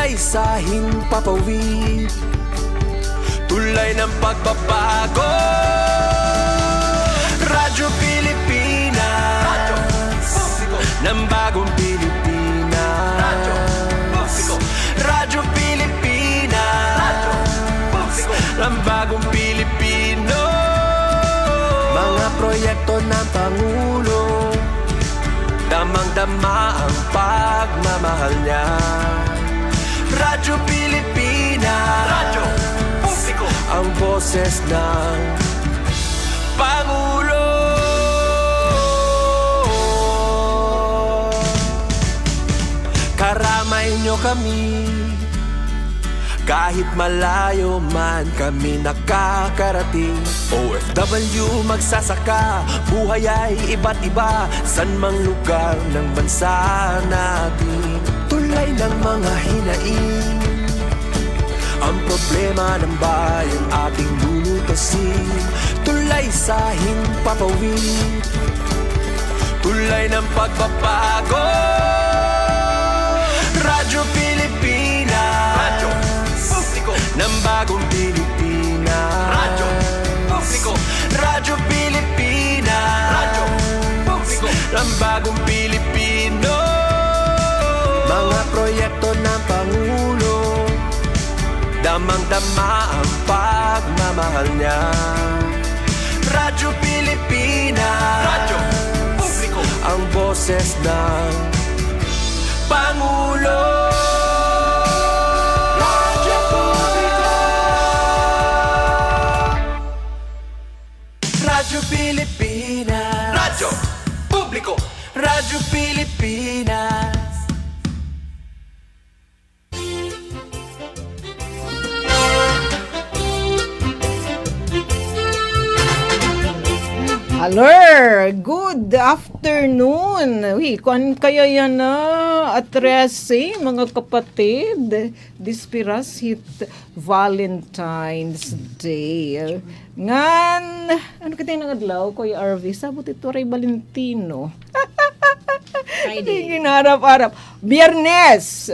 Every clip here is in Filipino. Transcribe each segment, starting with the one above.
tulay sa himpapawid, tulay ng pagbabago. Radyo Pilipinas, Radyo Publiko ng bagong Pilipinas. Radyo Publiko, Radyo Pilipinas, Radyo Publiko ng bagong Pilipino. Mga proyekto ng Pangulo, damang-dama ang pagmamahal niya. Radyo Pilipinas, Radyo Publiko, ang boses ng Pangulo. Karamay nyo kami, kahit malayo man kami nakakarating. OFW magsasaka, buhay ay iba't iba, san mang lugar ng bansa natin. Tulay ng mga hinaing, ang problema ng bayan ating lulutasin. Tulay sa himpapawid, tulay ng pagbabago. Radyo Pilipinas, Radyo Publiko ng bagong Pilipinas. Radyo Publiko, Radyo Pilipinas, Radyo Publiko ng bagong Pilipino. Mga proyekto ng Pangulo, damang-dama ang pagmamahal niya. Radyo Pilipinas, Radyo Publiko, ang boses ng Pangulo. Radyo Publiko, Radyo Pilipinas, Radyo Publiko, Radyo Pilipinas. Hello! Good afternoon! Uy, kung kaya yan na atrese, mga kapatid, Dispiras hit Valentine's Day. Ngan, ano kita yung nangadlaw, Kuya RV? Sabot ito ray Valentino. Friday. Ginarap-arap. Biyernes!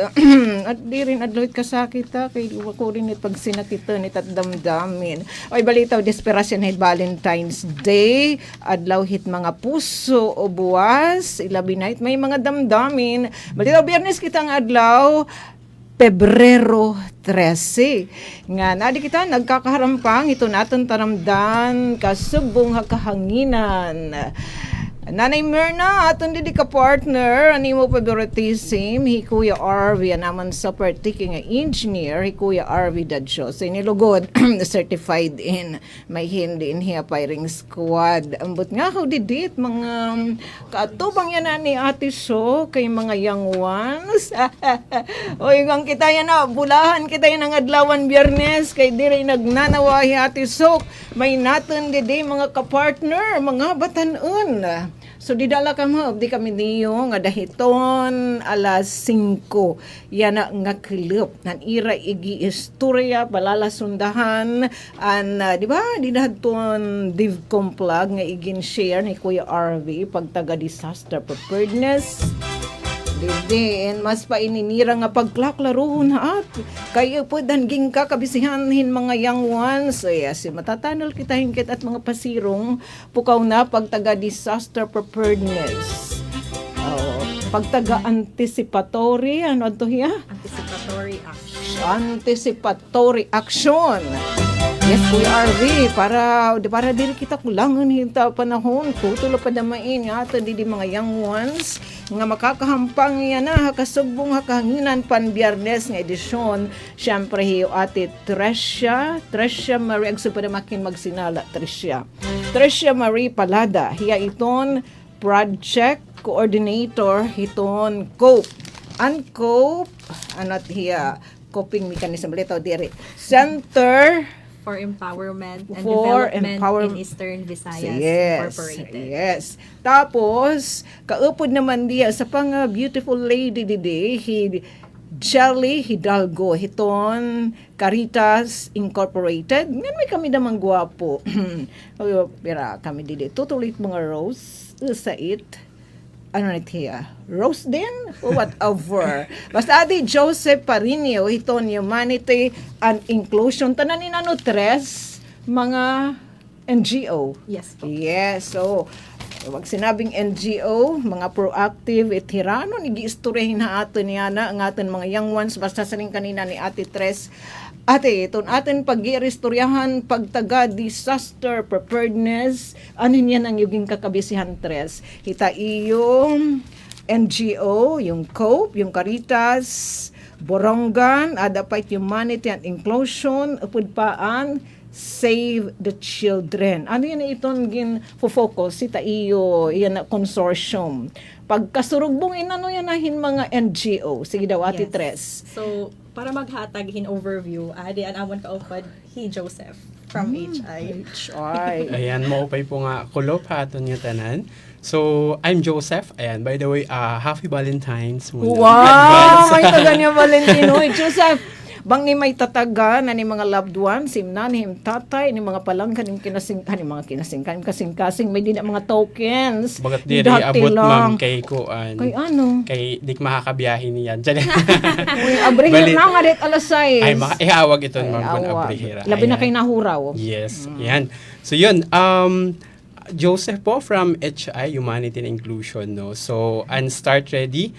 At di rin adloit ka sa kita. Kay ko rin pag sinakita ni tatdamdamin. Oy, balitaw, Desperation hit Valentine's Day. Adlaw hit mga puso o buwas. Ilabi night, may mga damdamin. Balitaw, Biyernes kitang adlaw. Pebrero 13. Nga, nadi kita nagkakaharampang. Ito natin taramdan. Kasubong hakahanginan. Nanay Myrna, aton di ka partner, ani mo favoritism, hi Kuya RV, naman sa partiking engineer, hi Kuya RV Dadsyo. So, inilugod, certified in, may hindi in hiya firing squad. Ambot nga ako didit, mga kaatubang yan ni Ate So, kay mga young ones. O, yung kita yan na, bulahan kita yan ang adlawan Biyernes, kay di rin nagnanawahi Ate So, may natin didi mga kapartner, mga batanon. So, didala ka mo, di kami niyo, nga dahiton, alas 5, yan nga kilip, nan ira igi istorya, balalasundahan, di ba, didahton div complag, nga igin share ni Kuya RV, pagtaga disaster preparedness, and mas pa ininira nga pagklaklaroon at kayo po dangging ka kabisihanhin mga young ones. Si matatanol kita hingkit at mga pasirong pukaw na pagtaga disaster preparedness. Pagtaga anticipatory, ano to hiya? Anticipatory action. Anticipatory action. Yes, Kuya RV, para dili kita kulangan hinta panahon, tutulo pa damain ato di mga young ones nga makakahampang yan na hakasubong hakahanginan pan Biyernes nga edisyon. Syempre hiyo ate Trescia Marie agsupadamakin magsinala Trescia Marie Palada, hiya iton project coordinator hiton COPE anot hiya coping mechanism litaw diri Center for Empowerment and for Development in Eastern Visayas Incorporated. Yes. Tapos, kaupod naman diya sa pang beautiful lady didi, Jelly Hidalgo, hiton Caritas Incorporated. Ngayon may kami namang gwapo. Pira kami didi. Tutulit mga rose, usait, ano na tiya, Rose din? O whatever. Basta adi Joseph Parinio, hiton Humanity and Inclusion. Tanan ni nano tres, mga NGO. Yes po. Yes, so, wag sinabing NGO, mga proactive, itirano, nigi-istoryahin na ato niya na, ang aton mga young ones, basta sa rin kanina ni Ate Tres, Ate, itong atin pag-irestoryahan, pagtaga, disaster, preparedness, ano yan ang yung kakabisihan, Tres? Kita yung NGO, yung COPE, yung Caritas, Borongan, Adapite Humanity and Inclusion, upudpaan, Save the Children. Ano yan itong focus? Sita iyo, yan na consortium. Pagkasurugbong inano yan nahin mga NGO. Sige daw, Ate Yes. Tres. So, para maghatag in overview, adi an amon kaupad he Joseph from HI. HI. Ayan, maupay po nga kulop haton niyo tanan. So, I'm Joseph. Ayan, by the way, happy Valentine's muna. Wow! May taga niya Valentino. Joseph, bang ni may tataga na ni mga loved ones, himna ni him tatay, ni mga palangkan, ni mga kasing-kasing, may din mga tokens. Bagat di Dati abot lang. ma'am kay kuan. Kay ano? Kay dik makakabiyahin niyan. Diyan. Uy, abrehir Balit. na nga dit alas 6. Ay, ihawag ito Ay, ma'am kung awag. abrihira. Labi na Ayan. kay nahuraw. Yes, yan. So yun, Joseph po from HI, Humanity and Inclusion, no? So, and start ready.